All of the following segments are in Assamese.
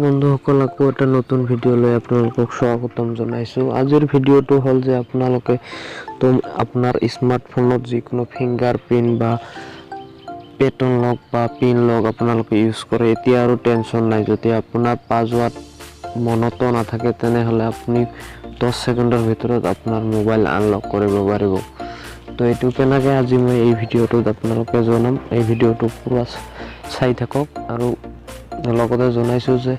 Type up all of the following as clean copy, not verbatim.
বন্ধুসকল আকৌ এটা নতুন ভিডিঅ'লৈ আপোনালোকক স্বাগতম জনাইছোঁ। আজিৰ ভিডিঅ'টো হ'ল যে আপোনালোকে আপোনাৰ স্মাৰ্টফোনত যিকোনো ফিংগাৰ প্ৰিণ্ট বা পেটাৰ্ণ লক বা পিন লক আপোনালোকে ইউজ কৰে। এতিয়া আৰু টেনশ্যন নাই। যদি আপোনাৰ পাছৱাৰ্ড মনতো নাথাকে তেনেহ'লে আপুনি 10 ছেকেণ্ডৰ ভিতৰত আপোনাৰ মোবাইল আনলক কৰিব পাৰিব। তো এইটো কেনেকৈ আজি মই এই ভিডিঅ'টোত আপোনালোকে জনাম। এই ভিডিঅ'টো পুৰা চাই থাকক আৰু লগতে জনাইছোঁ যে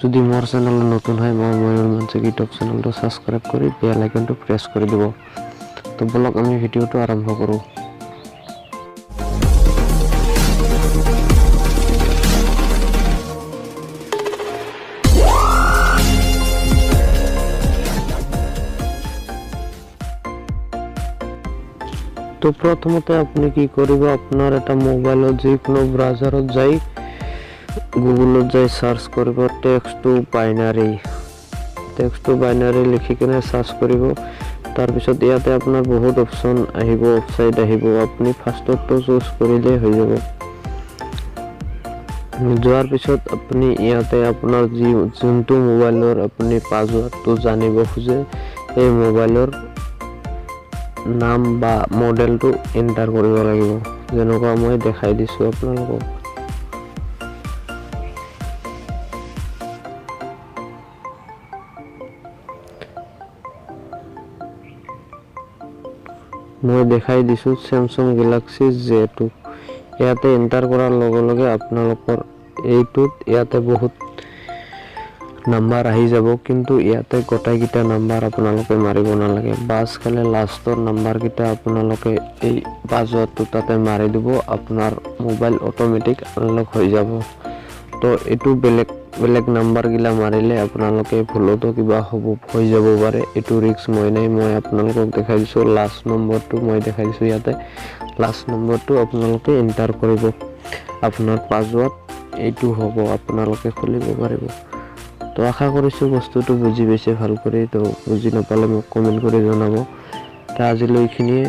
যদি মোৰ চেনেল নতুন হয় মই ময়ুৰমঞ্চ ইউটিউব চেনেলটো ছাবস্ক্ৰাইব কৰি বেল আইকনটো প্ৰেছ কৰি দিব। তো বলক আমি ভিডিঅ'টো আৰম্ভ কৰোঁ। তো প্ৰথমতে আপুনি কি কৰিব, আপোনাৰ এটা মোবাইলত যিকোনো ব্ৰাউজাৰত যাই গুগলত যাই সাৰ্চ কৰিব টেক্সট টু বাইনাৰী লিখি কিনে সাৰ্চ কৰিব। তাৰপিছত ইয়াতে আপোনাৰ বহুত অপশ্যন আহিব, ৱেবছাইট আহিব। আপুনি ফাৰ্ষ্টটো চুজ কৰিলেই হৈ যাব। যোৱাৰ পিছত আপুনি ইয়াতে আপোনাৰ যোনটো মোবাইলৰ আপুনি পাছৱাৰ্ডটো জানিব খোজে এই মোবাইলৰ নাম বা মডেলটো এণ্টাৰ কৰিব লাগিব। যেনেকুৱা মই দেখাই দিছোঁ আপোনালোকক। মই দেখাই দিছোঁ Samsung Galaxy J2। ইয়াতে এণ্টাৰ কৰাৰ লগে লগে আপোনালোকৰ ইয়াতে বহুত নাম্বাৰ আহি যাব, কিন্তু ইয়াতে গোটেইকেইটা নাম্বাৰ আপোনালোকে মাৰিব নালাগে। বাছ খালে লাষ্টৰ নাম্বাৰকেইটা আপোনালোকে এই পাছৱাৰ্ডটো তাতে মাৰি দিব, আপোনাৰ মোবাইল অট'মেটিক আনলক হৈ যাব। তো এইটো বেলেগ নাম্বাৰগিলা মাৰিলে আপোনালোকে ভুলতো কিবা হৈ যাব পাৰে। এইটো ৰিস্ক মই নাই, মই আপোনালোকক দেখাই দিছোঁ। লাষ্ট নম্বৰটো মই দেখাই দিছোঁ। ইয়াতে লাষ্ট নম্বৰটো আপোনালোকে এণ্টাৰ কৰিব। আপোনাৰ পাছৱাৰ্ড এইটো হ'ব, আপোনালোকে খুলিব পাৰিব। তো আশা কৰিছোঁ বস্তুটো বুজি পাইছে ভাল কৰি। তো বুজি নাপালে মোক কমেণ্ট কৰি জনাব। তো আজিলৈ এইখিনিয়ে।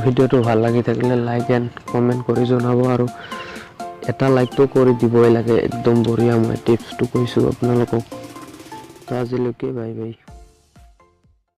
ভিডিঅ'টো ভাল লাগি থাকিলে লাইক এণ্ড কমেণ্ট কৰি জনাব, আৰু এটা লাইকটো কৰি দিবই লাগে। একদম বঢ়িয়া মই টিপছটো কৈছোঁ আপোনালোকক। তো আজিলৈকে বাই বাই।